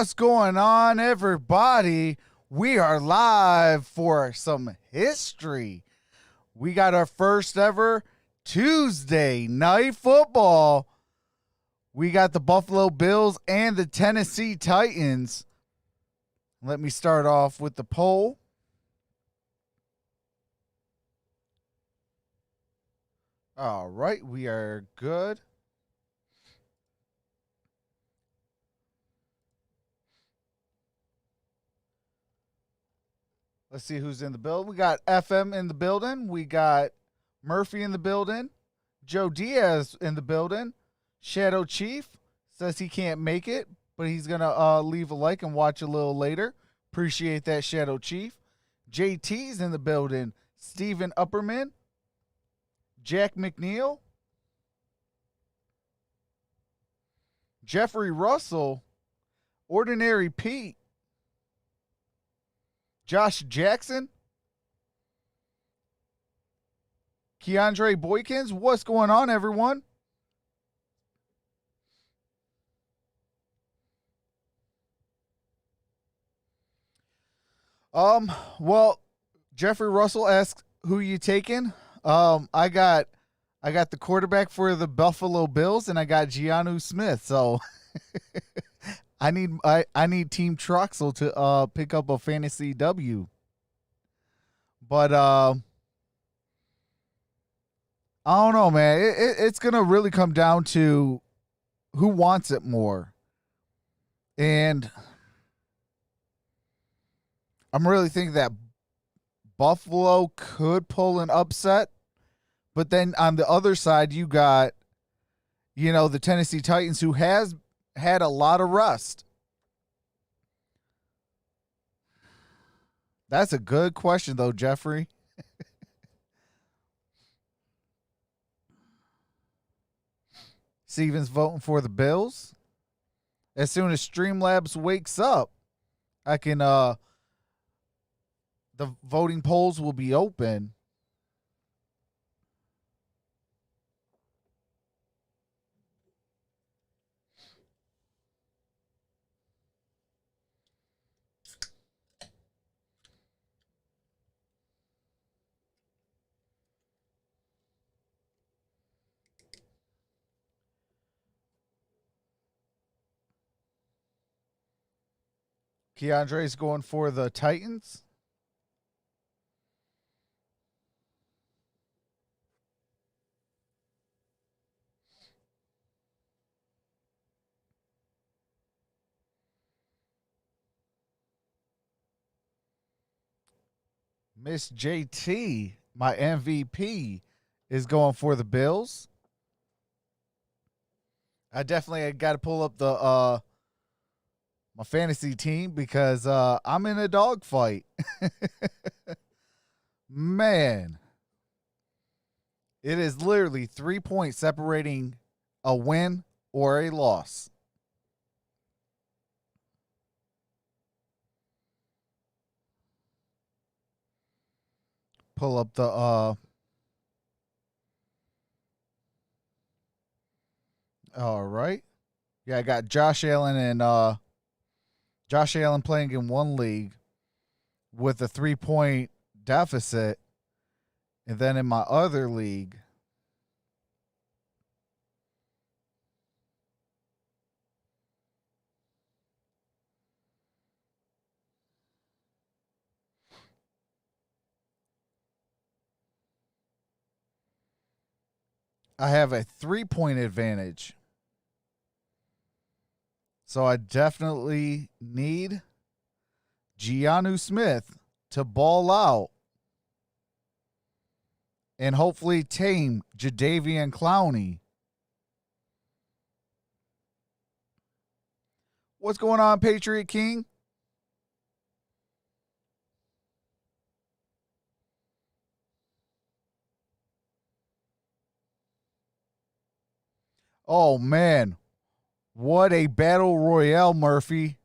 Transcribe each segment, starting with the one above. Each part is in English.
What's going on, everybody? We are live for some history. We got our first ever Tuesday night football. We got the Buffalo Bills and the Tennessee Titans. Let me start off with the poll. All right, we are good. Let's see who's in the building. We got FM in the building. We got Murphy in the building. Joe Diaz in the building. Shadow Chief says he can't make it, but he's going to leave a like and watch a little later. Appreciate that, Shadow Chief. JT's in the building. Steven Upperman. Jack McNeil. Jeffrey Russell. Ordinary Pete. Josh Jackson. Keandre Boykins. What's going on, everyone? Well, Jeffrey Russell asks who you taking. I got the quarterback for the Buffalo Bills, and I got Giannu Smith. So I need Team Troxel to pick up a fantasy W. But I don't know, man. It's gonna really come down to who wants it more, and I'm really thinking that Buffalo could pull an upset, but then on the other side, you got, the Tennessee Titans, who has had a lot of rust. That's a good question, though, Jeffrey. Steven's voting for the Bills. As soon as Streamlabs wakes up, I can, the voting polls will be open. Keandre's going for the Titans. Miss JT, my MVP, is going for the Bills. I definitely got to pull up the my fantasy team because I'm in a dogfight. Man, it is literally 3 points separating a win or a loss. Pull up the all right. Yeah, I got Josh Allen and Josh Allen playing in one league with a 3-point deficit. And then in my other league, I have a 3-point advantage. So I definitely need Giannu Smith to ball out and hopefully tame Jadeveon Clowney. What's going on, Patriot King? Oh, man. What a battle royale, Murphy.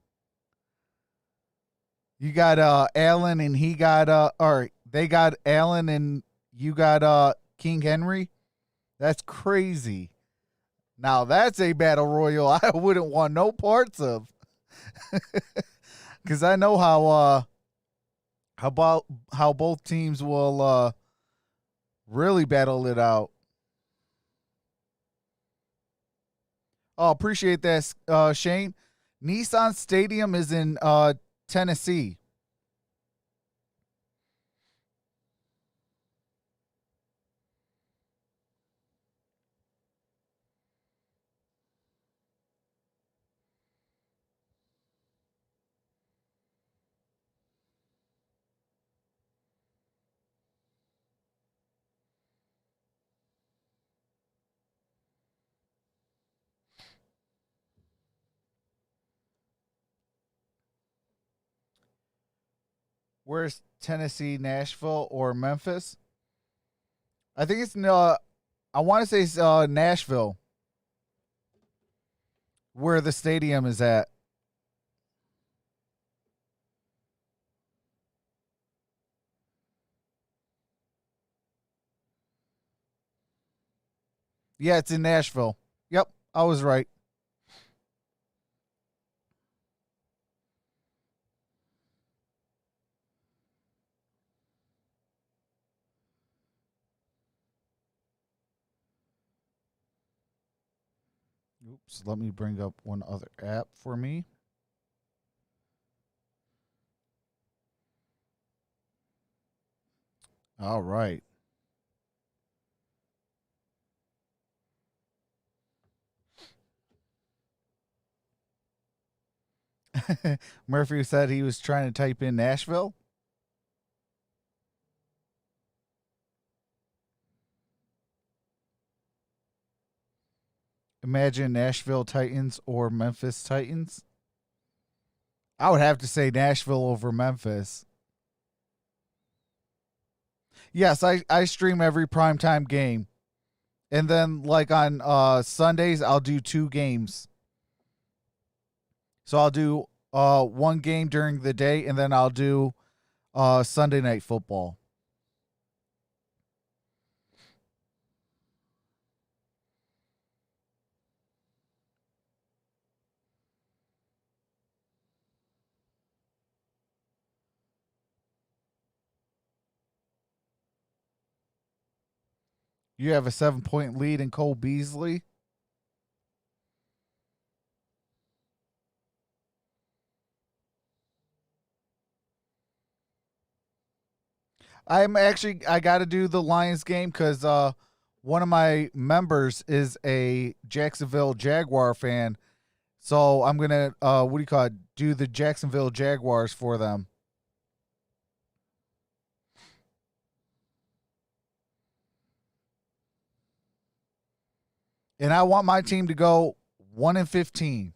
You got Allen and he got or they got Allen and you got King Henry. That's crazy. Now that's a battle royal I wouldn't want no parts of. Because I know how both teams will really battle it out. Oh, appreciate that, Shane. Nissan Stadium is in Tennessee. Where's Tennessee, Nashville, or Memphis? I think it's I want to say it's Nashville, where the stadium is at. Yeah, it's in Nashville. Yep, I was right. Oops, let me bring up one other app for me. All right. Murphy said he was trying to type in Nashville. Imagine Nashville Titans or Memphis Titans. I would have to say Nashville over Memphis. Yes, I stream every primetime game. And then like on Sundays I'll do 2 games. So I'll do one game during the day and then I'll do Sunday night football. You have a 7-point lead in Cole Beasley. I got to do the Lions game because one of my members is a Jacksonville Jaguar fan. So I'm going to, what do you call it, do the Jacksonville Jaguars for them. And I want my team to go 1-15.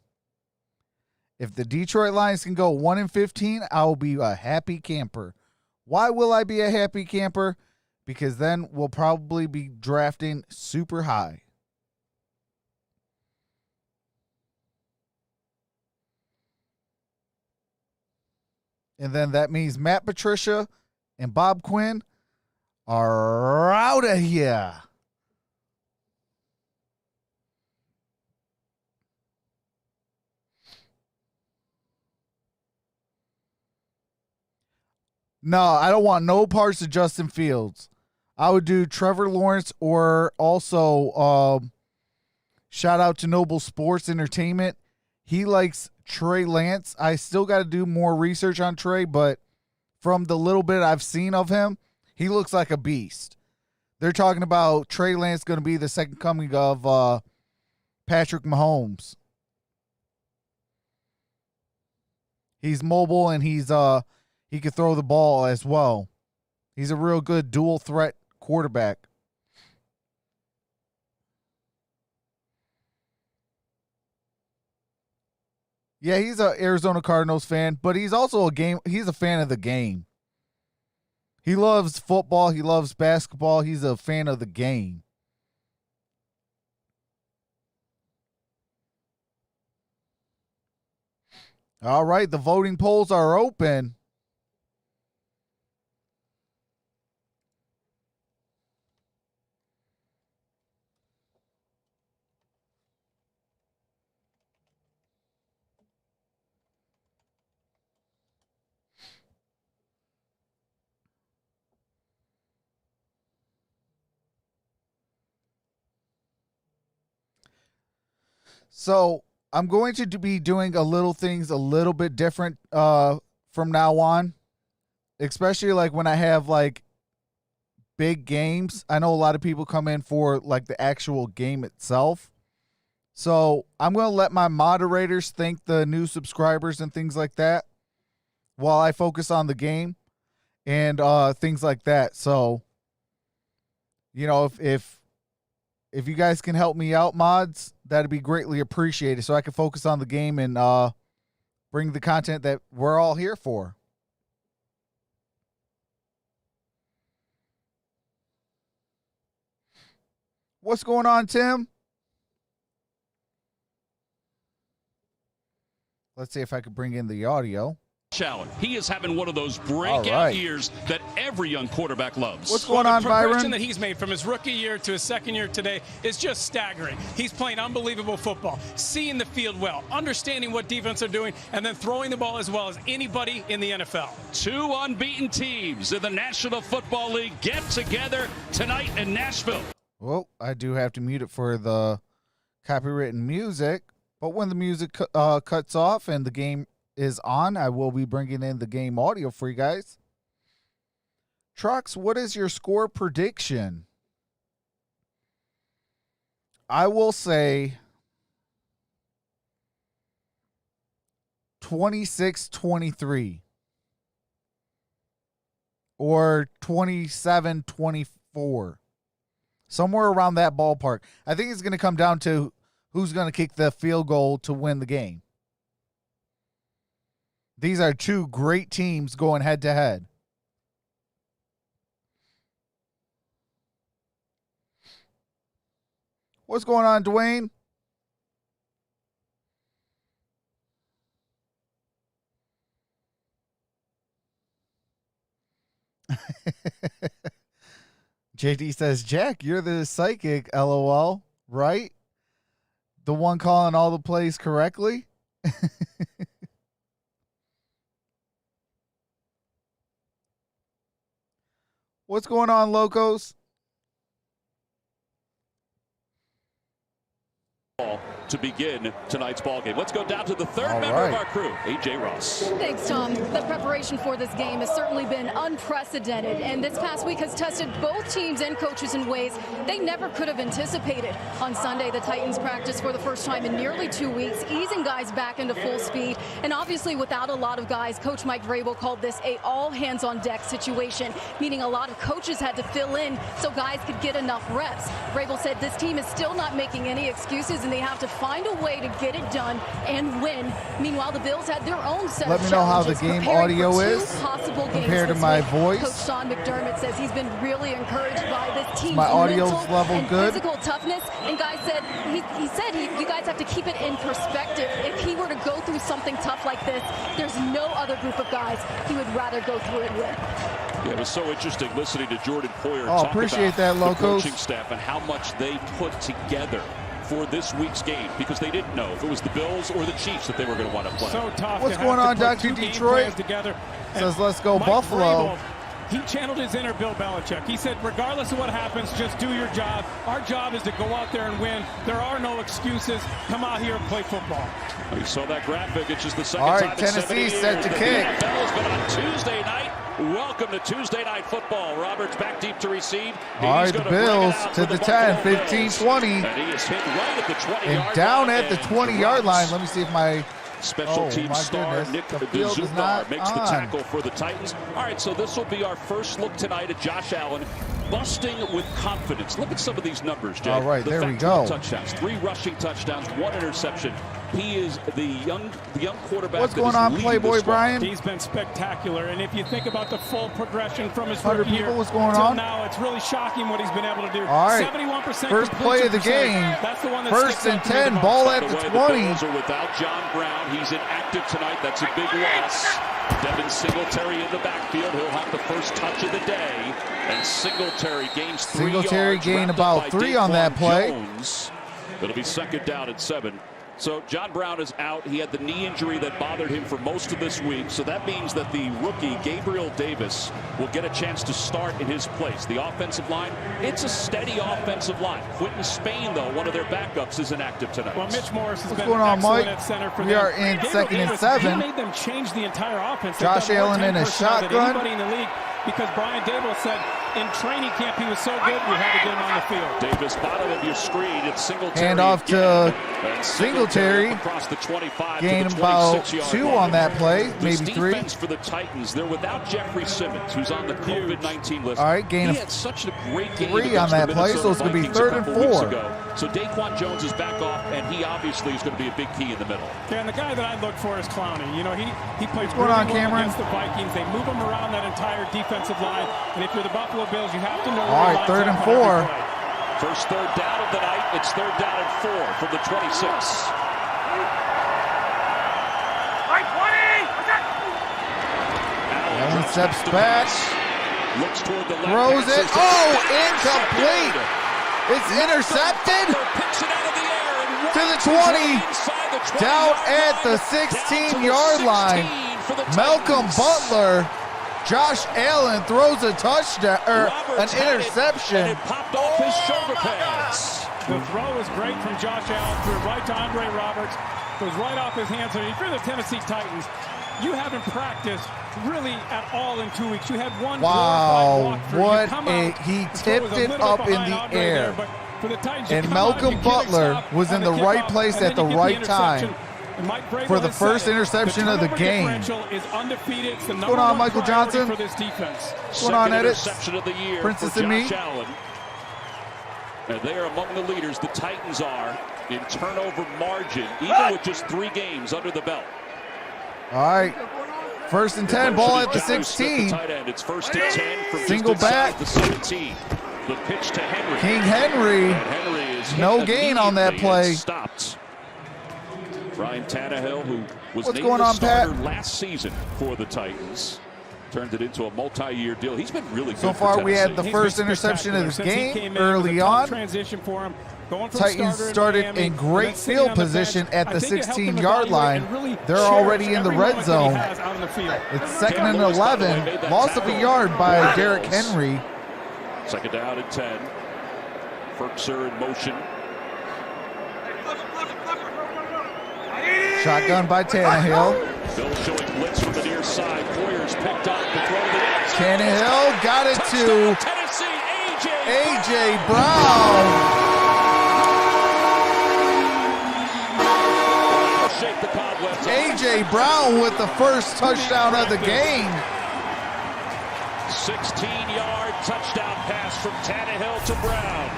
If the Detroit Lions can go 1-15, I will be a happy camper. Why will I be a happy camper? Because then we'll probably be drafting super high. And then that means Matt Patricia and Bob Quinn are out of here. No, I don't want no parts of Justin Fields. I would do Trevor Lawrence or also shout out to Noble Sports Entertainment. He likes Trey Lance. I still got to do more research on Trey, but from the little bit I've seen of him, he looks like a beast. They're talking about Trey Lance going to be the second coming of Patrick Mahomes. He's mobile and he can throw the ball as well. He's a real good dual threat quarterback. Yeah, he's a Arizona Cardinals fan, but he's also he's a fan of the game. He loves football, he loves basketball, he's a fan of the game. All right, the voting polls are open. So I'm going to be doing a little bit different from now on, especially like when I have like big games. I know a lot of people come in for like the actual game itself. So I'm going to let my moderators thank the new subscribers and things like that while I focus on the game and things like that. So, you know, if you guys can help me out, mods, that'd be greatly appreciated so I can focus on the game and bring the content that we're all here for. What's going on, Tim? Let's see if I could bring in the audio. Challenge. He is having one of those breakout years that every young quarterback loves. What's going on, Byron? The progression that he's made from his rookie year to his second year today is just staggering. He's playing unbelievable football, seeing the field well, understanding what defense are doing, and then throwing the ball as well as anybody in the NFL. Two unbeaten teams in the National Football League get together tonight in Nashville. Well, I do have to mute it for the copywritten music, but when the music cuts off and the game is on, I will be bringing in the game audio for you guys. Trox, what is your score prediction? I will say 26-23 or 27-24. Somewhere around that ballpark. I think it's going to come down to who's going to kick the field goal to win the game. These are two great teams going head to head. What's going on, Dwayne? JD says, Jack, you're the psychic, LOL, right? The one calling all the plays correctly? What's going on, Locos? To begin tonight's ballgame. Let's go down to the third member of our crew, AJ Ross. Thanks, Tom. The preparation for this game has certainly been unprecedented, and this past week has tested both teams and coaches in ways they never could have anticipated. On Sunday, the Titans practiced for the first time in nearly 2 weeks, easing guys back into full speed, and obviously without a lot of guys, Coach Mike Vrabel called this a all-hands-on-deck situation, meaning a lot of coaches had to fill in so guys could get enough reps. Vrabel said this team is still not making any excuses, and they have to find a way to get it done and win. Meanwhile, the Bills had their own set of challenges. Let me know how the game audio is compared to my voice. Coach Sean McDermott says he's been really encouraged by this team's my audio's mental level and good. Physical toughness. And guys said you guys have to keep it in perspective. If he were to go through something tough like this, there's no other group of guys he would rather go through it with. Yeah, it was so interesting listening to Jordan Poyer talk appreciate about that, Locos. the coaching staff and how much they put together for this week's game, because they didn't know if it was the Bills or the Chiefs that they were going to want to play. So tough. What's going on, Dr. Detroit? Together. Says, let's go Mike Buffalo. Vrabel, he channeled his inner Bill Belichick. He said, regardless of what happens, just do your job. Our job is to go out there and win. There are no excuses. Come out here and play football. You saw that graphic. It's just the second All time right, in Tennessee 70 set to years kick. that the NFL's been on Tuesday night. Welcome to Tuesday Night Football. Roberts back deep to receive. All right, the Bills to the 10, 15-20. And he is hit right at the 20-yard line. And down at the 20-yard line. Let me see if my special team star Nick Duzumar makes the tackle for the Titans. All right, so this will be our first look tonight at Josh Allen busting with confidence. Look at some of these numbers, Jay. All right, there we go. Touchdowns, 3 rushing touchdowns, 1 interception. He is the young quarterback. What's going on, Playboy Brian? He's been spectacular, and if you think about the full progression from his 100 rookie year people, what's going till on? now, it's really shocking what he's been able to do. All right, 71% first play of the game. That's the one that First and 10, ball at the 20. The Bills are without John Brown. He's inactive tonight. That's a big loss. Devin Singletary in the backfield. He'll have the first touch of the day. And Singletary gains 3 yards. Singletary gained about 3 on that play. Jones. It'll be second down and 7. So John Brown is out. He had the knee injury that bothered him for most of this week. So that means that the rookie, Gabriel Davis, will get a chance to start in his place. The offensive line, it's a steady offensive line. Quentin Spain, though, one of their backups, isn't active tonight. Well, Mitch Morris has been going on, excellent Mike? at center for We them. are in Gabriel second and Davis, 7. He made them change the entire offense. Josh They've done more Allen in a 10 personnel than shotgun. anybody in the league, because Brian Dable said in training camp he was so good we had to get him on the field. Davis, bottom of your screen. It's Singletary. Hand off to And Singletary. Across the 25 Gain to the about 26-yard 2 line. on that play, This maybe 3. defense for the Titans, they're without Jeffrey Simmons, who's on the COVID-19 list. All right, gain he of had such a great game 3 on against the that play, so Minnesota it's going to be Vikings 3rd a and couple weeks 4. ago. So Daquan Jones is back off, and he obviously is going to be a big key in the middle. Yeah, and the guy that I look for is Clowney. You know, he plays going really on, well Cameron? against the Vikings. They move him around that entire defensive line, and if you're the Buffalo Bills, you have to know All where right, your 3rd line's and at on 4. every play. First third down of the night. It's 3rd down and 4 from the 26. Allen steps back. Looks toward the left. Throws it. passes Oh, intercepted. incomplete. It's intercepted Picks it out of the air and to the runs 20. inside the 20 Down yard at the line, down to the 16-yard line. 16 for the Malcolm Titans. Butler. Josh Allen throws a touchdown or Roberts an had it, interception. and it popped off his shoulder pads. The throw was great from Josh Allen, threw it right to Andre Roberts. Goes right off his hands. So if you're the Tennessee Titans, you haven't practiced really at all in 2 weeks. You had one Wow, glorified walkthrough. You what come a out, he the throw tipped was a it little up bit in behind the Andre air. there, but for the Titans, you And come out, Malcolm you get a Butler stop was on in the the right kickoff, place and at then the you get right time interception. And Mike Vrabel for the has first said it. interception of the turnover game. differential is undefeated. It's the number going on, one Michael priority Johnson? for this defense. What's going on, Second Edits? interception of the year Princess for and me? Josh Allen. And they are among the leaders. The Titans are in turnover margin, even with just 3 games under the belt. All right. 1st and 10, ball at the Jeffrey Smith, 16. the tight end. It's 1st and 10 from Single just inside back. the 17. The pitch to Henry. King Henry. And Henry is No hit gain on that immediately play. and stopped. Ryan Tannehill, who was What's named going the on, Pat? starter last season for the Titans, turned it into a multi-year deal. He's been really good. So far, for we had the Tennessee. He's been first interception of this spectacular. Since he game came in, it was a early tough on. transition for him. Going from Titans starter in started Miami, in great and then sitting field on the position bench. at I the think it helped him 16-yard evaluate line. and really They're cherish already in the every red moment that he zone. has out on the field. It's 2nd and Lewis, by the way, 11. made that Loss of a tackle. yard by Wow. Derrick Henry. 2nd down and 10. Ferkser in motion. Shotgun by Tannehill. Bill showing blitz from the near side. Poyer's picked up the throw to the outside. Tannehill got it Touchdown, to Tennessee, A.J. Brown. Shake the cobwebs. A.J. Brown with the first touchdown of the game. 16-yard touchdown pass from Tannehill to Brown.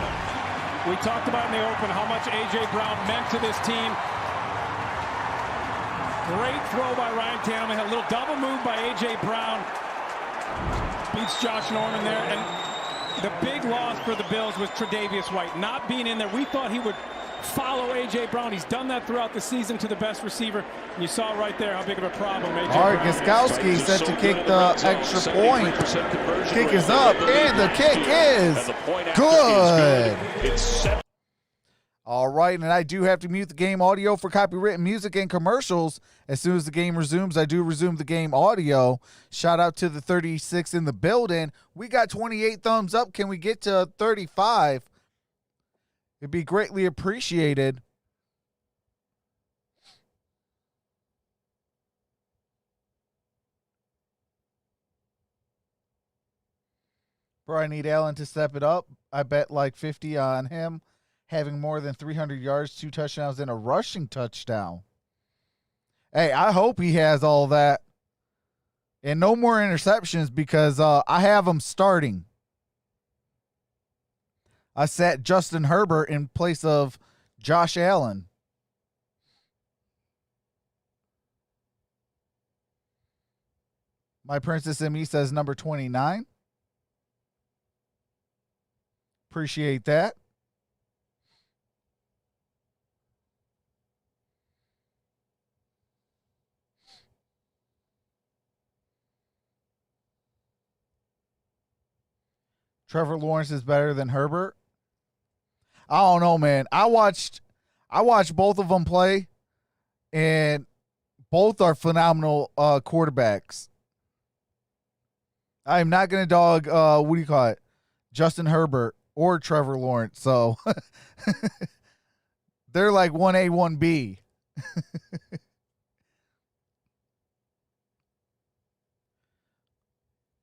We talked about in the open how much A.J. Brown meant to this team. Great throw by Ryan Tannehill. A little double move by A.J. Brown. Beats Josh Norman there. And the big loss for the Bills was Tre'Davious White not being in there. We thought he would follow A.J. Brown. He's done that throughout the season to the best receiver. And you saw right there how big of a problem A.J. All right, Brown Gostkowski set to kick the extra point. Kick is up, and the kick is good. It's All right, and I do have to mute the game audio for copywritten music and commercials. As soon as the game resumes, I do resume the game audio. Shout out to the 36 in the building. We got 28 thumbs up. Can we get to 35? It'd be greatly appreciated. Bro, I need Allen to step it up. I bet like 50 on him having more than 300 yards, 2 touchdowns, and a rushing touchdown. Hey, I hope he has all that. And no more interceptions because I have him starting. I sat Justin Herbert in place of Josh Allen. My Princess and Me says number 29. Appreciate that. Trevor Lawrence is better than Herbert. I don't know, man. I watched both of them play. and both are phenomenal quarterbacks. I'm not going to dog, what do you call it, Justin Herbert or Trevor Lawrence. So they're like 1A, 1B.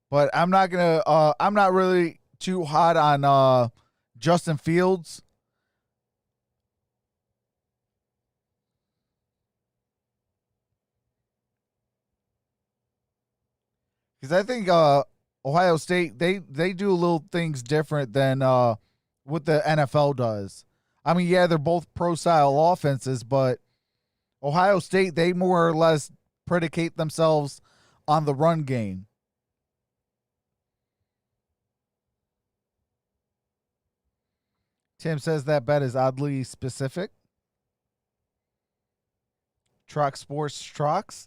But I'm not really too hot on Justin Fields. Because I think Ohio State, they do little things different than what the NFL does. I mean, yeah, they're both pro-style offenses, but Ohio State, they more or less predicate themselves on the run game. Tim says that bet is oddly specific. Trox Sports Trox.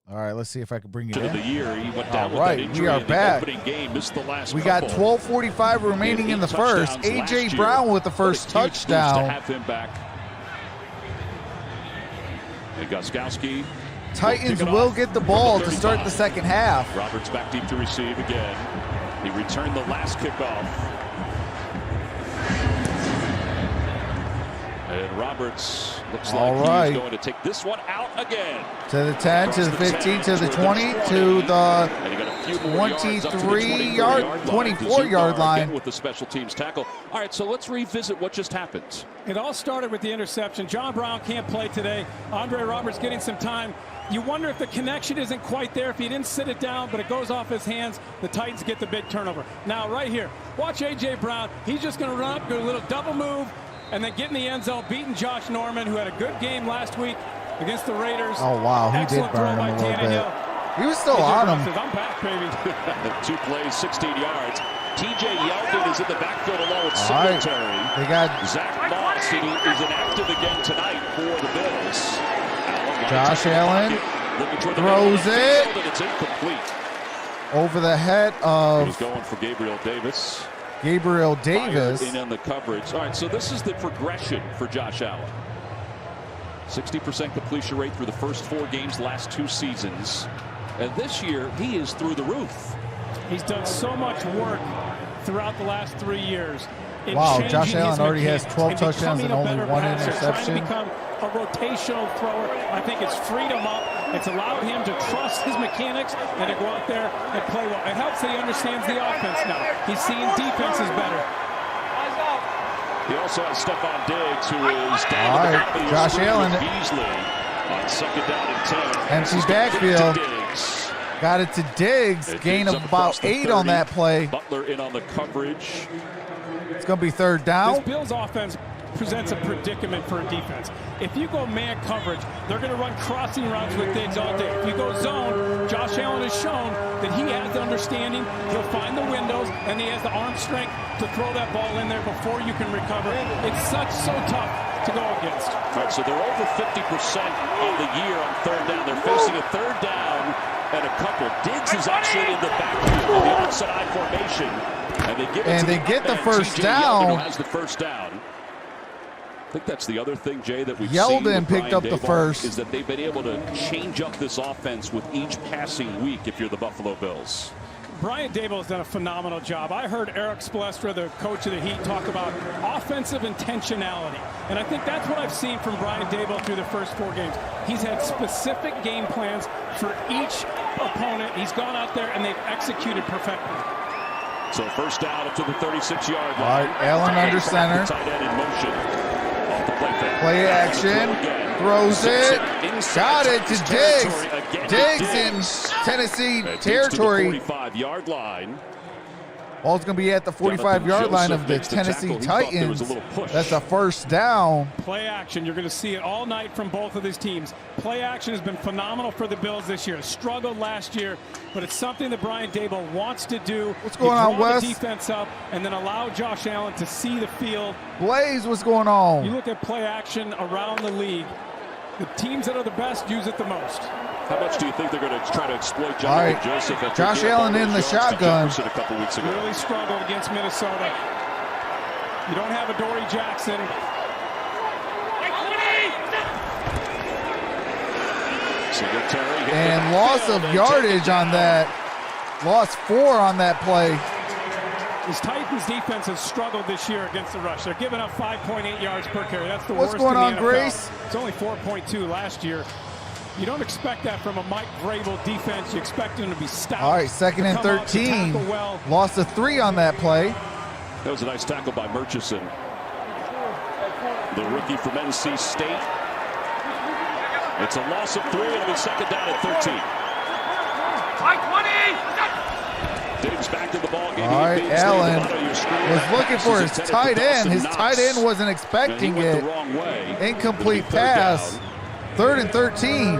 All right, let's see if I can bring it in. The year, he went down all right, with that we are back. Game, missed the last we got 12:45 remaining in the first. A.J. Brown with the first touchdown. To have him back. And Gostkowski. Titans will get the ball to start the second half. Roberts back deep to receive again. He returned the last kickoff. And Roberts looks like he's going to take this one out again. To the 10, to the 15, to the 20, to the 24-yard line. With the special teams tackle. All right, so let's revisit what just happened. It all started with the interception. John Brown can't play today. Andre Roberts getting some time. You wonder if the connection isn't quite there, if he didn't sit it down, but it goes off his hands. The Titans get the big turnover. Now, right here, watch A.J. Brown. He's just going to run up, do a little double move, and then get in the end zone, beating Josh Norman, who had a good game last week against the Raiders. Oh, wow. He did burn him a little bit. He was still on him. I'm back, baby. 2 plays, 16 yards. TJ Yeldon is in the backfield along with Singletary. Right. They got Zach Moss, who is inactive again tonight for the Bills. Josh Allen throws it. It's incomplete. Over the head of... He's going for Gabriel Davis. Gabriel Davis. In on the coverage. All right, so this is the progression for Josh Allen. 60% completion rate through the first 4 games, last 2 seasons. And this year, he is through the roof. He's done so much work throughout the last 3 years. Wow, Josh Allen already has 12 touchdowns and only 1 interception. Trying to become a rotational thrower. I think it's freed him up. It's allowed him to trust his mechanics and to go out there and play well. It helps that he understands the offense now. He's seeing defenses better. He also has Stephon Diggs, who is down. All right, Josh Allen. Beasley on 2nd down and 10. Empty backfield. Got it to Diggs. Gain of about 8 on that play. Butler in on the coverage. It's going to be 3rd down. This Bills offense presents a predicament for a defense. If you go man coverage, they're going to run crossing routes with Diggs all day. If you go zone, Josh Allen has shown that he has the understanding. He'll find the windows, and he has the arm strength to throw that ball in there before you can recover. It's so tough to go against. All right, so they're over 50% on the year on 3rd down. They're facing a 3rd down and a couple. Diggs is actually in the backfield of the outside formation. And they get the first down. Has the first down. I think that's the other thing, Jay, that we've seen. Yeldon picked up the first. Is that they've been able to change up this offense with each passing week if you're the Buffalo Bills. Brian Daboll has done a phenomenal job. I heard Eric Spoelstra, the coach of the Heat, talk about offensive intentionality. And I think that's what I've seen from Brian Daboll through the first 4 games. He's had specific game plans for each opponent. He's gone out there and they've executed perfectly. So first down up to the 36-yard line. All right, Allen under center. Tight end in motion. Play action. Throws it. Got it to Diggs. Diggs in Tennessee territory. 45-yard line. Ball's going to be at the 45-yard line of the Tennessee Titans. That's a first down. Play action. You're going to see it all night from both of these teams. Play action has been phenomenal for the Bills this year. Struggled last year, but it's something that Brian Daboll wants to do. What's going on, Wes? Defense up and then allow Josh Allen to see the field. Blaze, what's going on? You look at play action around the league. The teams that are the best use it the most. How much do you think they're going to try to exploit All right. Joseph? Josh Allen in the shotgun. A couple weeks ago. Really struggled against Minnesota. You don't have a Dory Jackson. And loss of yardage on that. Lost 4 on that play. This Titans defense has struggled this year against the rush. They're giving up 5.8 yards per carry. That's the worst in the NFL. What's going on, Grace? It's only 4.2 last year. You don't expect that from a Mike Vrabel defense. You expect them to be stout. All right, 2nd and 13. Well. Lost a 3 on that play. That was a nice tackle by Murchison, the rookie from NC State. It's a loss of 3. It'll be 2nd down at 13. Diggs back to the ball game. All right, Allen was looking for his tight end. His tight end wasn't expecting it. Incomplete pass. 3rd and 13.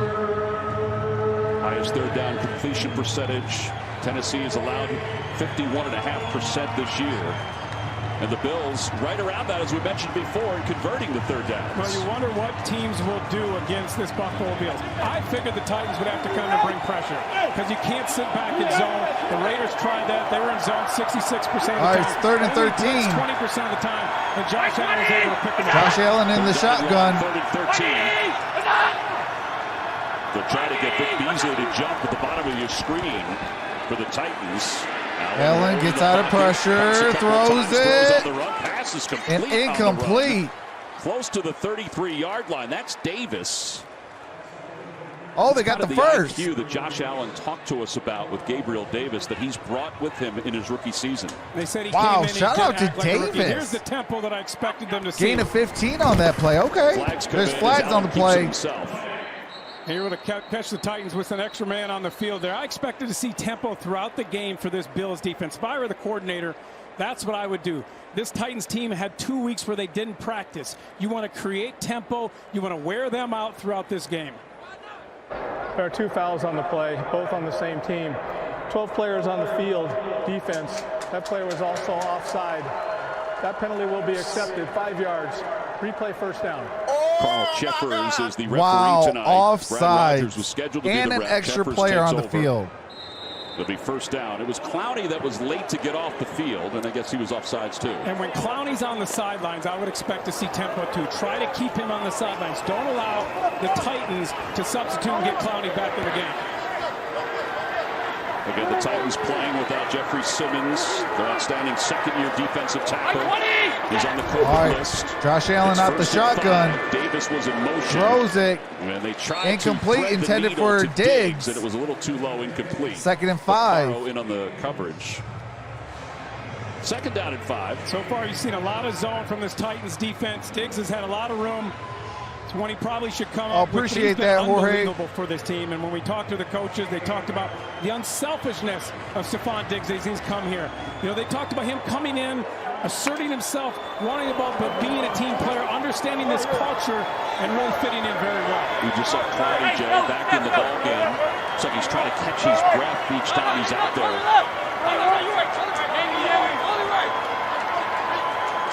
Highest 3rd down completion percentage. Tennessee has allowed 51.5% this year. And the Bills right around that, as we mentioned before, in converting the 3rd downs. Well, you wonder what teams will do against this Buffalo Bills. I figured the Titans would have to come and bring pressure because you can't sit back in zone. The Raiders tried that. They were in zone 66% of the time. All right, it's 3rd and 13. 20% of the time. And Josh Allen was able to pick them up. Josh Allen in the shotgun. 3rd and 13. They'll try to get Vic Beasley to jump at the bottom of your screen for the Titans. Allen gets out of pressure, throws it, and incomplete. Close to the 33-yard line. That's Davis. Oh, they got the first. IQ that Josh Allen talked to us about with Gabriel Davis that he's brought with him in his rookie season. They said he wow, came in shout out to like Davis. Here's the tempo that I expected them to see. Gain of 15 on that play. Okay, there's flags on the play. Here would have catch the Titans with an extra man on the field there. I expected to see tempo throughout the game for this Bills defense. If I were the coordinator, that's what I would do. This Titans team had 2 weeks where they didn't practice. You want to create tempo. You want to wear them out throughout this game. There are 2 fouls on the play, both on the same team. 12 players on the field, defense. That player was also offside. That penalty will be accepted, 5 yards. Replay 1st down. Carl Jeffers is the referee tonight. Offside. Was scheduled to and be the an extra player on the field. It'll be 1st down. It was Clowney that was late to get off the field, and I guess he was offsides too. And when Clowney's on the sidelines, I would expect to see tempo too. Try to keep him on the sidelines. Don't allow the Titans to substitute and get Clowney back in the game. Again, the Titans playing without Jeffrey Simmons, their outstanding 2nd-year defensive tackle. He's on the COVID list. Josh Allen out the shotgun. Davis was in motion. Throws it. And they tried incomplete, to intended for Diggs. And it was a little too low, incomplete. 2nd and 5. In on the coverage. 2nd down and 5. So far, you've seen a lot of zone from this Titans defense. Diggs has had a lot of room. It's when he probably should come up. Appreciate that, Jorge. Unbelievable for this team. And when we talked to the coaches, they talked about the unselfishness of Stephon Diggs as he's come here. You know, they talked about him coming in, asserting himself, wanting the ball, but being a team player, understanding this culture, and really fitting in very well. We just saw Clowney, Jay, back in the ball game. It's like he's trying to catch his breath each time he's out there.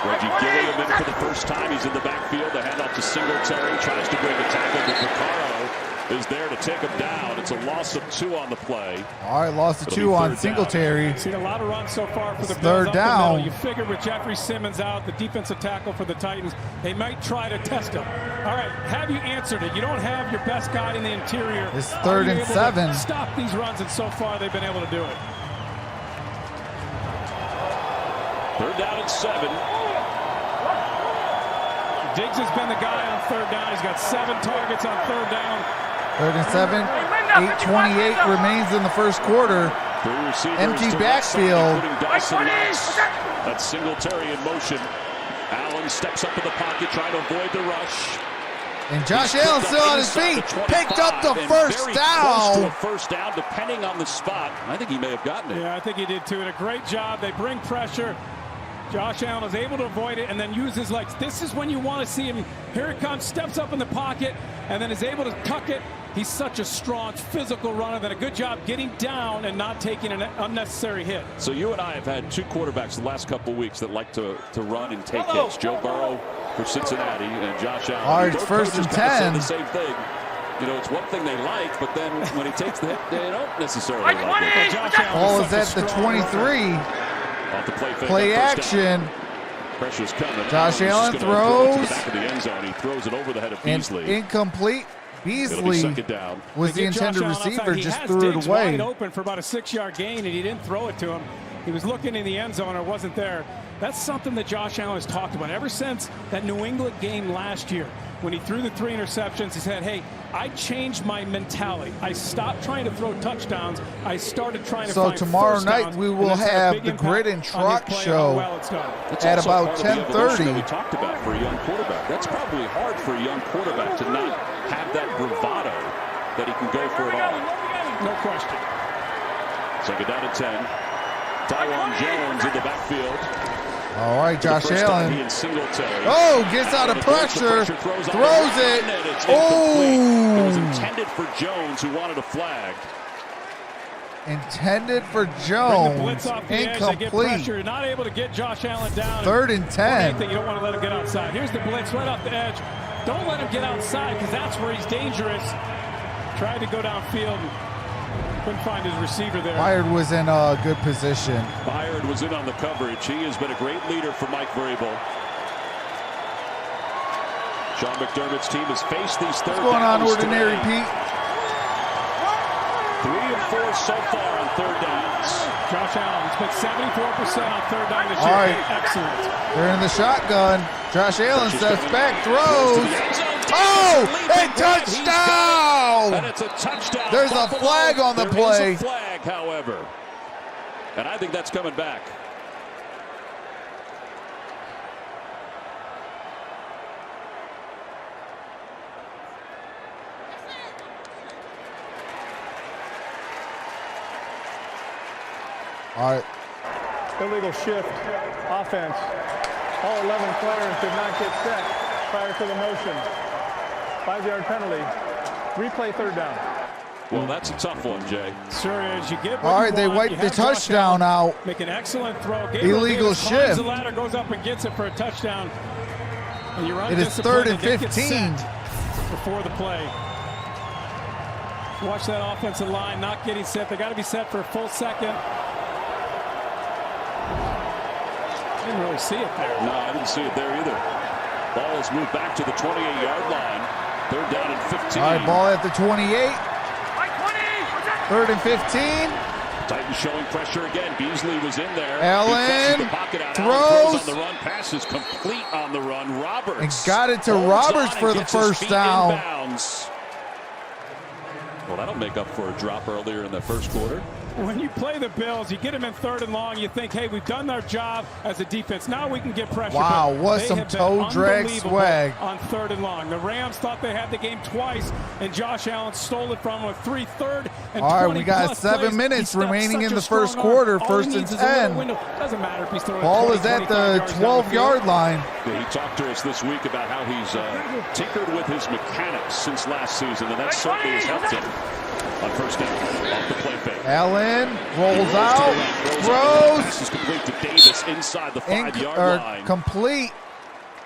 Reggie Gilliam in for the first time. He's in the backfield. The handoff to Singletary. Tries to bring a tackle, but Vaccaro is there to take him down. It's a loss of 2 on the play. All right, loss of 2 on Singletary. Seen a lot of runs so far for the Bills. 3rd down. You figure with Jeffrey Simmons out, the defensive tackle for the Titans, they might try to test him. All right, have you answered it? You don't have your best guy in the interior. It's 3rd and 7. Stop these runs, and so far they've been able to do it. 3rd down and 7. Diggs has been the guy on 3rd down. He's got 7 targets on 3rd down. 3rd and 7. 8:28 remains in the 1st quarter. Empty backfield. That's Singletary in motion. Allen steps up in the pocket, trying to avoid the rush. And Josh Allen still on his feet. Picked up the 1st down. To a 1st down, depending on the spot. I think he may have gotten it. Yeah, I think he did too. And a great job. They bring pressure. Josh Allen is able to avoid it and then use his legs. This is when you want to see him. Here it comes, steps up in the pocket, and then is able to tuck it. He's such a strong, physical runner. Then a good job getting down and not taking an unnecessary hit. So you and I have had 2 quarterbacks the last couple of weeks that like to run and take hits. Joe Burrow for Cincinnati and Josh Allen. All right, it's 1st and 10. The same thing. You know, it's one thing they like, but then when he takes the hit, they don't necessarily like it. Ball is at the 23. Off the play action. Pressure's coming. Josh Allen throws. To the back of the end zone. He throws it over the head of And Beasley. incomplete. Beasley was the intended receiver, just threw it away. Wide open for about a 6-yard gain, and he didn't throw it to him. He was looking in the end zone, or wasn't there. That's something that Josh Allen has talked about ever since that New England game last year. When he threw the 3 interceptions, he said, hey, I changed my mentality. I stopped trying to throw touchdowns. I started trying to find first downs. So tomorrow night we will have the Grid and Truck show at about 10:30. We talked about for a young quarterback. That's probably hard for a young quarterback to not have that bravado that he can go for it all. No question. Second down at 10. Tyron Jones in the backfield. All right, Josh Allen. Oh, gets out of pressure, throws it. Oh! It was intended for Jones, who wanted a flag. Intended for Jones. Incomplete. You're not able to get Josh Allen down. 3rd and 10. You don't want to let him get outside. Here's the blitz right off the edge. Don't let him get outside, because that's where he's dangerous. Tried to go downfield. Couldn't find his receiver there. Byard was in a good position. Byard was in on the coverage. He has been a great leader for Mike Vrabel. Sean McDermott's team has faced these third downs. What's going on, Ordinary Pete? 3 of 4 so far on third downs. Josh Allen has been 74% on third down this year. All right. Excellent. They're in the shotgun. Josh Allen steps back, throws. Oh, a touchdown! And it's a touchdown. There's a flag on the play. There is a flag, however. And I think that's coming back. All right. Illegal shift, offense. All 11 players did not get set prior to the motion. 5-yard penalty. Replay third down. Well, that's a tough one, Jay. Sure is. You get all right, they wiped the touchdown out. Make an excellent throw. Illegal shift. The ladder goes up and gets it for a touchdown. And you're it is 3rd and 15. Before the play. Watch that offensive line not getting set. They got to be set for a full second. Didn't really see it there. No, I didn't see it there either. Ball is moved back to the 28-yard line. 3rd down and 15. All right, ball at the 28. 3rd and 15. Titans showing pressure again. Beasley was in there. Allen throws on the run. Pass is complete on the run. Roberts. And got it to Roberts for the first down. Well, that'll make up for a drop earlier in the first quarter. When you play the Bills, you get them in 3rd and long, you think, hey, we've done our job as a defense. Now we can get pressure. Wow, what some toe drag swag. On 3rd and long. The Rams thought they had the game twice, and Josh Allen stole it from them with 3 3rd and all right, we got 7 minutes remaining in the first quarter. 1st and 10. Doesn't matter if he's throwing ball is at the 12-yard line. Yeah, he talked to us this week about how he's tinkered with his mechanics since last season, and that certainly has helped him. On first down, off the play fake. Allen rolls out, throws. This is complete to Davis inside the 5-yard line. Complete.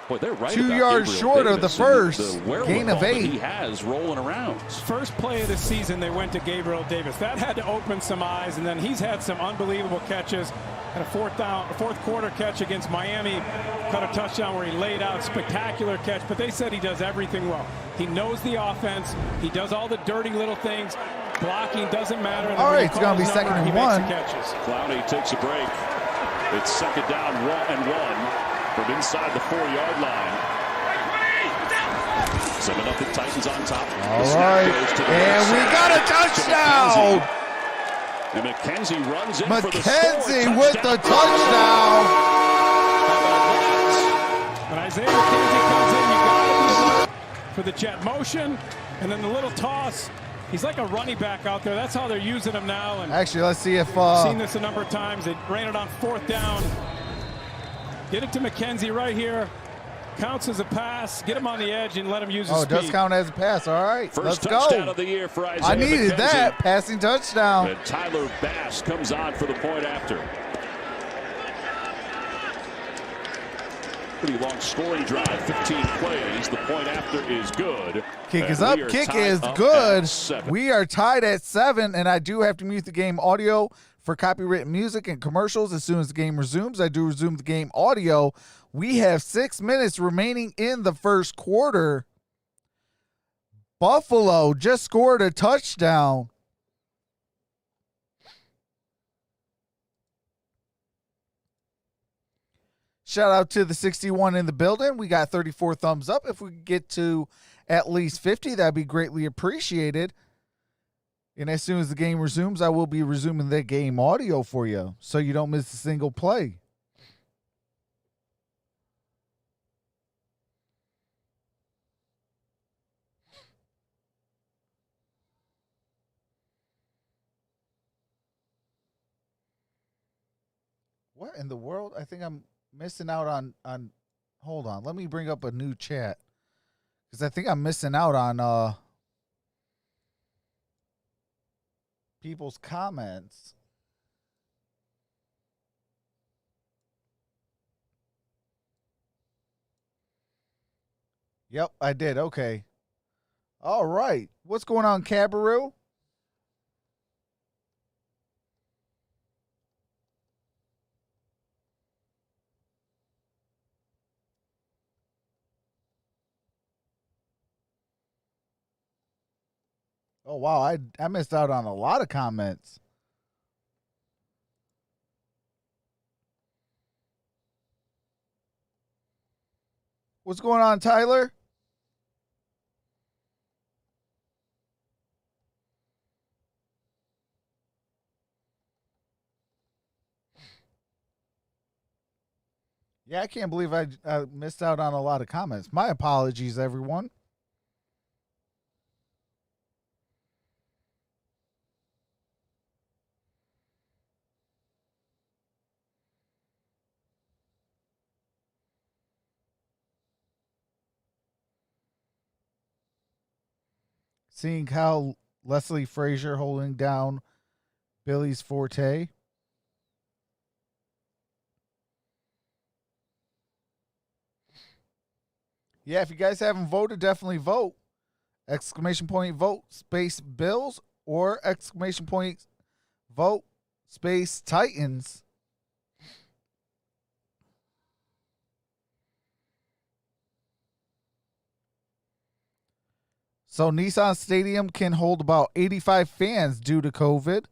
Boy, they're right 2 yards short of the first. Gain of 8. He has rolling around. First play of the season, they went to Gabriel Davis. That had to open some eyes, and then he's had some unbelievable catches. And a fourth quarter catch against Miami, caught a touchdown where he laid out, spectacular catch. But they said he does everything well. He knows the offense. He does all the dirty little things. Blocking doesn't matter. All right, it's going to be 2nd and 1. Clowney takes a break. It's 2nd down, 1 from inside the 4-yard line. 7-0 Titans on top. All right, and we got a touchdown. And McKenzie runs in McKenzie with the touchdown. When Isaiah McKenzie comes in, you got to be for the jet motion, and then the little toss. He's like a running back out there. That's how they're using him now. And actually, let's see if seen this a number of times. They ran it on 4th down. Get it to McKenzie right here. Counts as a pass. Get him on the edge and let him use his speed. Oh, it does count as a pass. All right, let's go. Touchdown of the year for Isaiah I needed McKenzie. that passing touchdown. And Tyler Bass comes on for the point after. Pretty long scoring drive, 15 plays. The point after is good. Kick And is up. we are Kick tied is up good. at 7. We are tied at 7, and I do have to mute the game audio for copyrighted music and commercials as soon as the game resumes. I do resume the game audio. We have 6 minutes remaining in the first quarter. Buffalo just scored a touchdown. Shout out to the 61 in the building. We got 34 thumbs up. If we get to at least 50, that'd be greatly appreciated. And as soon as the game resumes, I will be resuming the game audio for you so you don't miss a single play. What in the world? I think I'm missing out on hold on. Let me bring up a new chat. Because I think I'm missing out on people's comments. Yep, I did. Okay. All right. What's going on, Cabaroo? Oh, wow. I missed out on a lot of comments. What's going on, Tyler? Yeah, I can't believe I missed out on a lot of comments. My apologies, everyone. Seeing how Leslie Frazier holding down Billy's forte. Yeah, if you guys haven't voted, definitely vote. Exclamation point vote space Bills or exclamation point vote space Titans. So Nissan Stadium can hold about 85 fans due to COVID.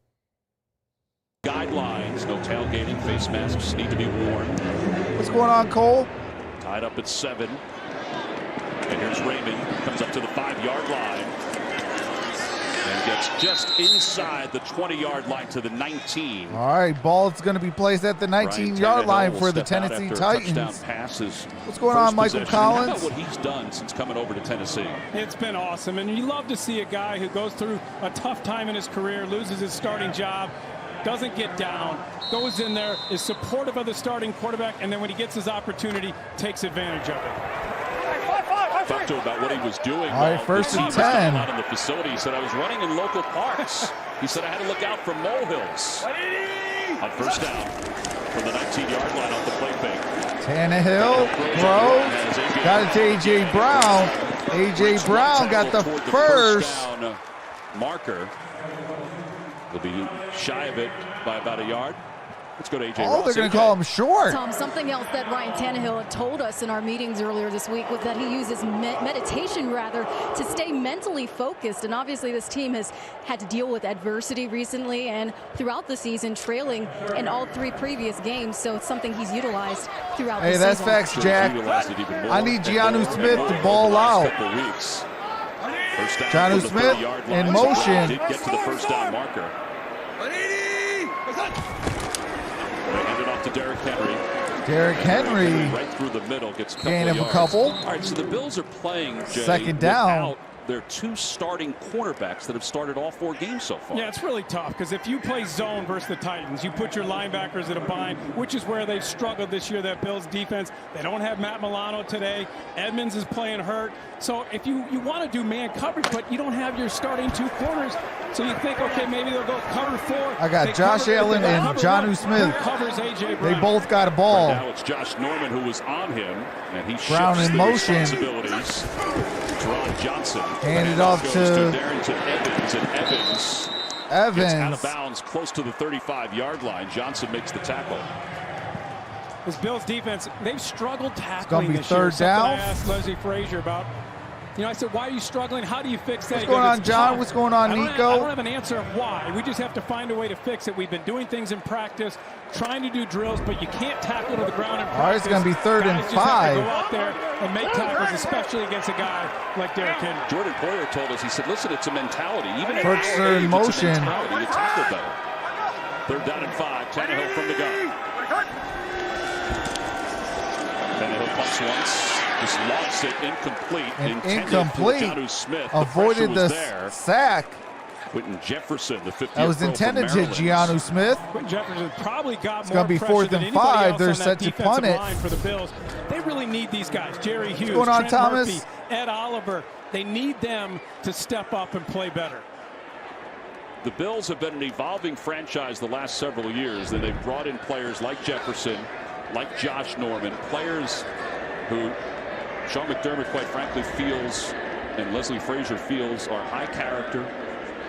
Guidelines, no tailgating, face masks need to be worn. What's going on, Cole? Tied up at 7. And here's Raymond, comes up to the 5-yard line. And gets just inside the 20-yard line to the 19. All right, ball's going to be placed at the 19-yard line for the Tennessee Titans. What's going on, Michael Collins? How about what he's done since coming over to Tennessee? It's been awesome, and you love to see a guy who goes through a tough time in his career, loses his starting job, doesn't get down, goes in there, is supportive of the starting quarterback, and then when he gets his opportunity, takes advantage of it. Talked to him about what he was doing. All right, first and 10. Out in the facility. He said, I was running in local parks. He said, I had to look out for molehills. On first down from the 19-yard line off the play fake. Tannehill throws. Got it to A.J. Brown. A.J. Brown got the first down marker. He'll be shy of it by about a yard. Let's go to A.J. Oh, they're going to call him short. Tom, something else that Ryan Tannehill had told us in our meetings earlier this week was that he uses meditation, to stay mentally focused. And obviously this team has had to deal with adversity recently and throughout the season, trailing in all 3 previous games. So it's something he's utilized throughout the season. Hey, that's facts, Jack. I need Giannu Smith to ball out. Giannu Smith in motion. Did get to the first down marker. They hand it off to Derrick Henry. Derrick Henry. Right through the middle. Gets gain of a couple. All right, so the Bills are playing, Jay, second down. without their 2 starting cornerbacks that have started all 4 games so far. Yeah, it's really tough because if you play zone versus the Titans, you put your linebackers in a bind, which is where they've struggled this year, that Bills defense. They don't have Matt Milano today. Edmonds is playing hurt. So if you want to do man coverage, but you don't have your starting 2 corners, so you think, okay, maybe they'll go cover 4. I got Josh Allen and Jonnu Smith. Covers A.J. Brown. They both got a ball. Right now it's Josh Norman who was on him, and he Brown shifts in the motion. responsibilities. Teron Johnson. Handed off goes to Derrn to Evans, and Evans gets out of bounds close to the 35-yard line. Johnson makes the tackle. This Bills defense, they've struggled tackling this year. It's year. going to be 3rd down. I asked Leslie Frazier about, I said, why are you struggling? How do you fix that? What's going on, John? What's going on, Nico? I don't have an answer of why. We just have to find a way to fix it. We've been doing things in practice, trying to do drills, but you can't tackle to the ground in practice. All right, it's going to be 3rd and 5. Guys just have to go out there and make tackles, especially against a guy like Derrn. Jordan Poyer told us, he said, listen, it's a mentality. Even at First in motion. It's a mentality to tackle better. 3rd down and 5. Tannehill from the gun. Tannehill pumps once. Just lost it incomplete. And incomplete. Jonnu Smith. Avoided the sack. Quentin Jefferson, the 50th. That was intended to Jonnu Smith. Quentin Jefferson probably got it's more going to be pressure 4th than and anybody 5. else They're on set that to punt defensive it. line for the Bills. They really need these guys. Jerry Hughes, What's going on, Trent Thomas? Murphy, Ed Oliver. They need them to step up and play better. The Bills have been an evolving franchise the last several years. That they've brought in players like Jefferson, like Josh Norman, players who Sean McDermott, quite frankly, feels, and Leslie Frazier feels, are high character,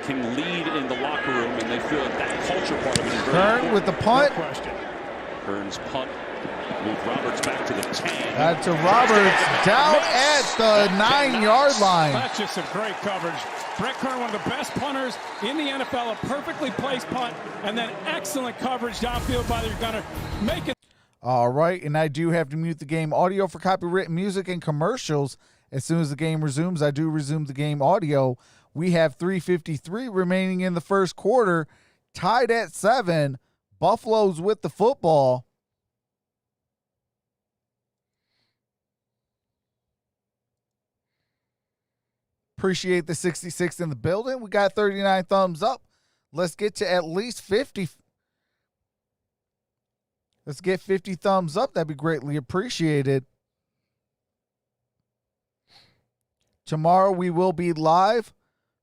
can lead in the locker room, and they feel that that culture part of it is very important. with the punt. No question. Kearns punt. Move Roberts back to the 10. Back to Roberts, down at the 9-yard line. That's just some great coverage. Brett Kern, one of the best punters in the NFL, a perfectly placed punt, and then excellent coverage downfield by the gunner. Make it. All right, and I do have to mute the game audio for copyrighted music and commercials. As soon as the game resumes, I do resume the game audio. We have 3:53 remaining in the first quarter, tied at 7. Buffalo's with the football. Appreciate the 66 in the building. We got 39 thumbs up. Let's get to at least 50. Let's get 50 thumbs up. That'd be greatly appreciated. Tomorrow we will be live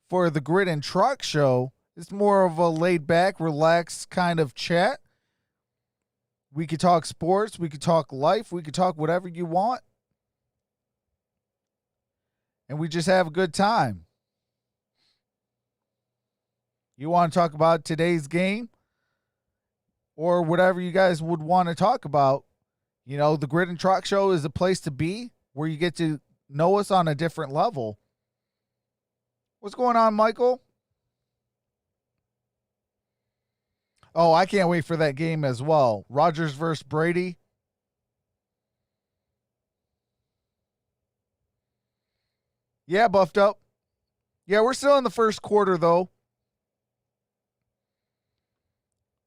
for the Grid and Truck Show. It's more of a laid-back, relaxed kind of chat. We could talk sports. We could talk life. We could talk whatever you want. And we just have a good time. You want to talk about today's game or whatever you guys would want to talk about, you know, the Grid and Truck Show is a place to be where you get to know us on a different level. What's going on, Michael? Oh, I can't wait for that game as well. Rodgers versus Brady. Yeah, buffed up. Yeah, we're still in the first quarter, though.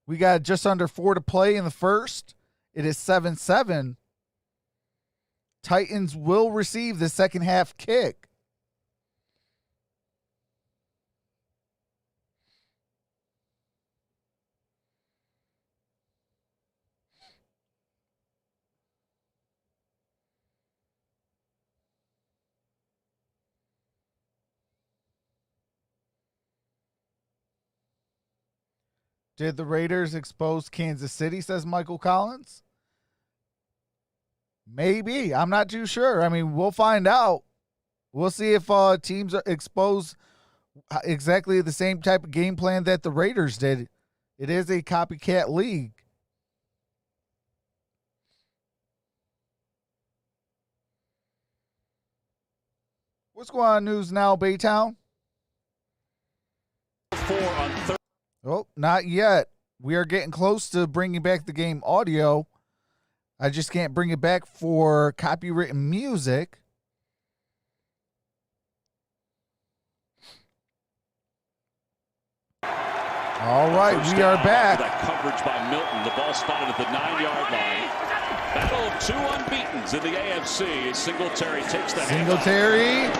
We got just under 4 to play in the first. It is 7-7. Titans will receive the second half kick. Did the Raiders expose Kansas City, says Michael Collins? Maybe. I'm not too sure. I mean, we'll find out. We'll see if teams expose exactly the same type of game plan that the Raiders did. It is a copycat league. What's going on news now, Baytown? Oh, not yet. We are getting close to bringing back the game audio. I just can't bring it back for copywritten music. All right, we are back. That coverage by Milton. The ball spotted at the 9-yard line. Battle of 2 unbeatens in the AFC. Singletary takes the handoff. Singletary.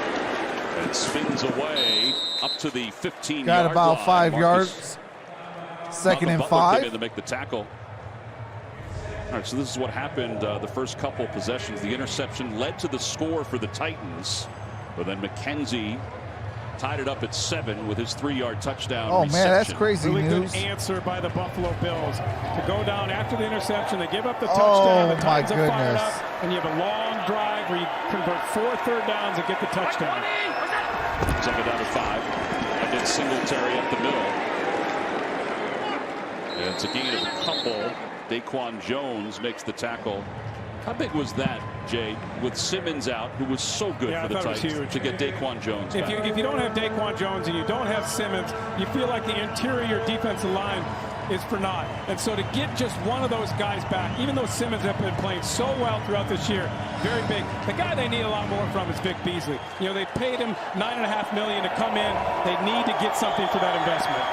And spins away up to the 15-yard got line. about 5 Marcus, yards. Second and Butler 5. came in to make the tackle. All right, so this is what happened the first couple possessions. The interception led to the score for the Titans, but then McKenzie tied it up at 7 with his 3-yard touchdown. Oh reception. man, that's crazy really news. Good answer by the Buffalo Bills to go down after the interception. They give up the touchdown. Oh, the Titans my are fired goodness. up, and you have a long drive where you convert 4 third downs and get the touchdown. Second down to 5. And then Singletary up the middle. And it's a gain of a couple. Daquan Jones makes the tackle. How big was that, Jay, with Simmons out, who was so good for the Titans, to get Daquan Jones back? If you don't have Daquan Jones and you don't have Simmons, you feel like the interior defensive line is for naught. And so to get just one of those guys back, even though Simmons have been playing so well throughout this year, very big. The guy they need a lot more from is Vic Beasley. You know, they paid him $9.5 million to come in. They need to get something for that investment.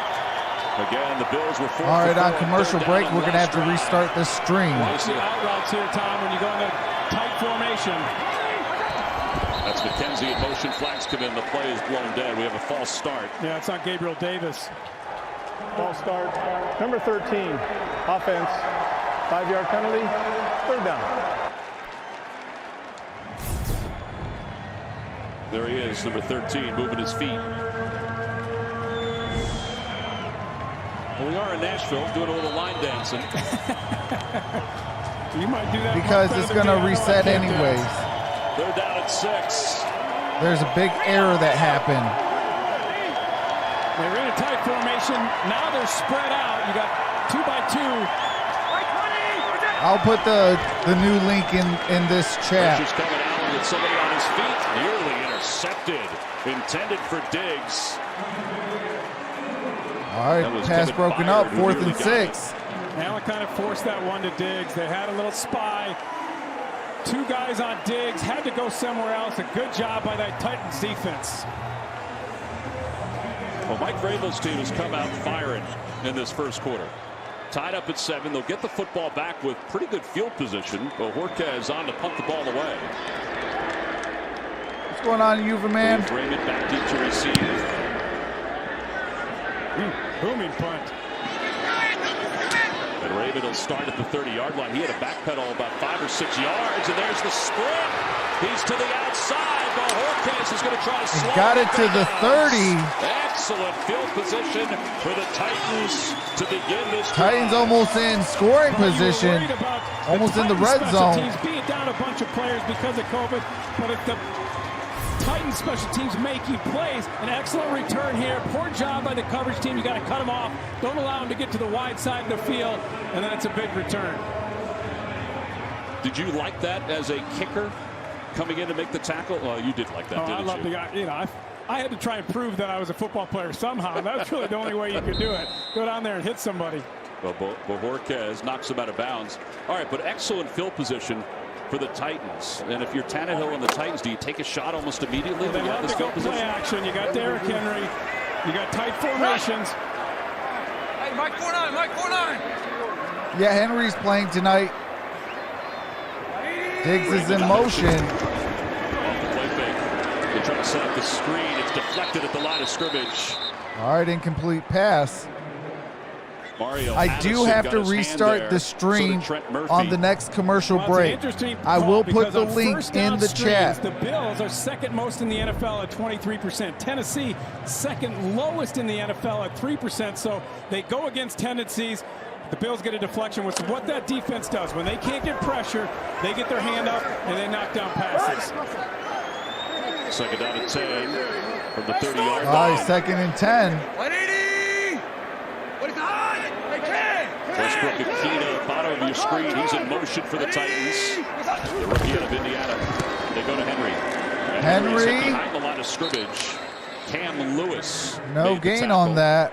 Again, the Bills were forced. All right, on commercial break, we're going to have to restart this stream. Watch the out routes here, Tom, when you go in the tight formation. That's McKenzie in motion. Flags come in. The play is blown dead. We have a false start. Yeah, it's on Gabriel Davis. False start. Number 13, offense. 5-yard penalty. Third down. There he is, number 13, moving his feet. Well, we are in Nashville doing a little line dancing. You might do that because it's going to reset anyways. They're down at 6. There's a big error that happened. They're in a tight formation. Now they're spread out. You got 2 by 2. I'll put the new link in this chat. Pressure's coming out with somebody on his feet. Nearly intercepted. Intended for Diggs. All right, pass broken up, 4th and 6. Allen kind of forced that one to Diggs. They had a little spy. 2 guys on Diggs. Had to go somewhere else. A good job by that Titans defense. Well, Mike Vrabel's team has come out firing in this first quarter. Tied up at 7. They'll get the football back with pretty good field position. Bojorquez on to punt the ball away. What's going on, Uva man? Raymond back deep to receive. Booming punt. And Raymond will start at the 30-yard line. He had a backpedal about 5 or 6 yards, and there's the sprint. He's to the outside. Bojorquez is going to try to slow. Got it to the 30. Excellent field position for the Titans to begin this. Titans almost in scoring position, almost in the red zone. Teams beat down a bunch of players because of COVID, but if the Titans special teams making plays, an excellent return here. Poor job by the coverage team. You got to cut them off. Don't allow them to get to the wide side of the field, and then it's a big return. Did you like that as a kicker coming in to make the tackle? Well, you did like that, didn't you? I love the guy. You know, I had to try and prove that I was a football player somehow. That's really the only way you could do it. Go down there and hit somebody. Well, Bojorquez knocks him out of bounds. All right, but excellent field position for the Titans. And if you're Tannehill and the Titans, do you take a shot almost immediately? They love to go play action. You got Derrick Henry. You got tight formations. Hey, Mike 4-9, Mike 4-9. Yeah, Henry's playing tonight. Diggs is in motion. Off the play fake. They try to set up the screen. It's deflected at the line of scrimmage. All right, incomplete pass. Mario I do have to restart the stream on the next commercial break. I will put the link in the chat. The Bills are second most in the NFL at 23%. Tennessee second lowest in the NFL at 3%. So they go against tendencies. The Bills get a deflection, which is what that defense does. When they can't get pressure, they get their hand up and they knock down passes. Second down at 10 from the 30-yard line. All right, 2nd and 10. 180. What is on? They can. Westbrook Akina, bottom of your screen. He's in motion for the Titans. The rookie out of Indiana. They go to Henry. And Henry's hit behind the line of scrimmage. Cam Lewis. No gain on that.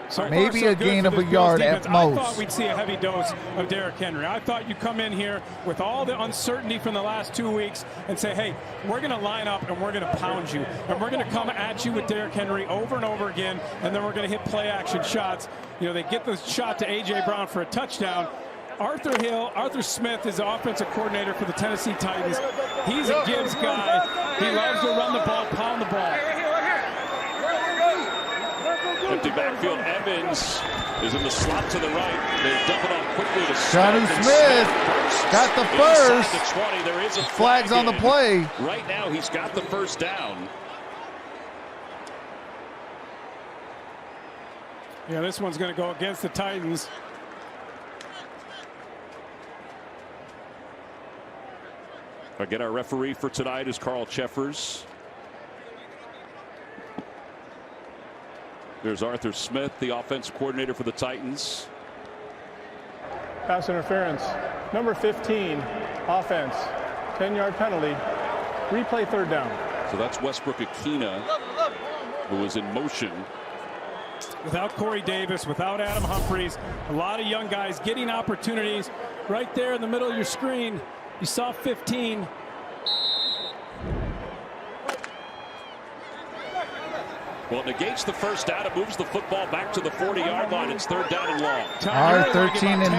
So maybe so a gain of a Bills yard defense. at most. I thought we'd see a heavy dose of Derrick Henry. I thought you come in here with all the uncertainty from the last 2 weeks and say, hey, we're going to line up and we're going to pound you. And we're going to come at you with Derrick Henry over and over again. And then we're going to hit play action shots. You know, they get the shot to A.J. Brown for a touchdown. Arthur Smith is the offensive coordinator for the Tennessee Titans. He's a Gibbs guy. He loves to run the ball, pound the ball. Empty backfield. Evans is in the slot to the right. They dump it off quickly to Jonnu Smith got the first. The 20. There is a Flags on the play. Right now, he's got the first down. Yeah, this one's going to go against the Titans. Again, our referee for tonight is Carl Cheffers. There's Arthur Smith, the offensive coordinator for the Titans. Pass interference. Number 15, offense. 10-yard penalty. Replay third down. So that's Westbrook Akina, who was in motion. Without Corey Davis, without Adam Humphries, a lot of young guys getting opportunities. Right there in the middle of your screen, you saw 15. Well, it negates the first down. It moves the football back to the 40-yard line. It's third down and long. All right, 13 and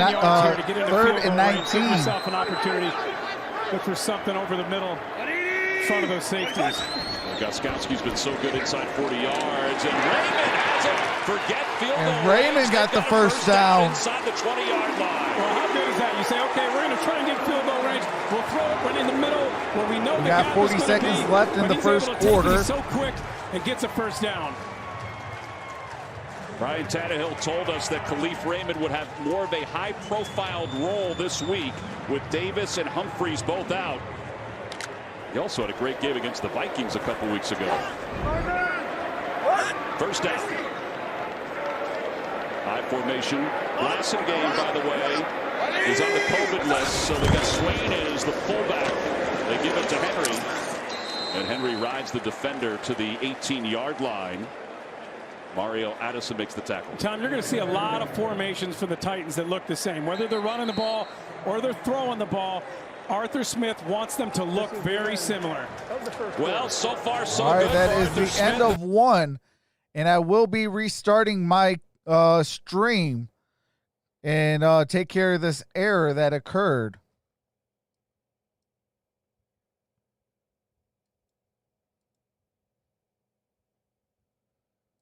third and 19. Yourself an opportunity. Look for something over the middle in front of those safeties. Gostkowski's been so good inside 40 yards, and Raymond has it. Forget field goal. And Raymond got the first down. Inside the 20-yard line. Well, how good is that? You say, okay, we're going to try and get field goal range. We'll throw it right in the middle where we know we got 40 seconds left in the first quarter. So quick and gets a first down. Ryan Tannehill told us that Khalif Raymond would have more of a high-profile role this week with Davis and Humphries both out. He also had a great game against the Vikings a couple weeks ago. First down. High formation. Blasingame, by the way, is on the COVID list, so they got Swain in as the fullback. They give it to Henry. And Henry rides the defender to the 18-yard line. Mario Addison makes the tackle. Tom, you're going to see a lot of formations for the Titans that look the same. Whether they're running the ball or they're throwing the ball, Arthur Smith wants them to look very similar. Well, so far, so good. All right, good. that is the end of one. And I will be restarting my stream and take care of this error that occurred.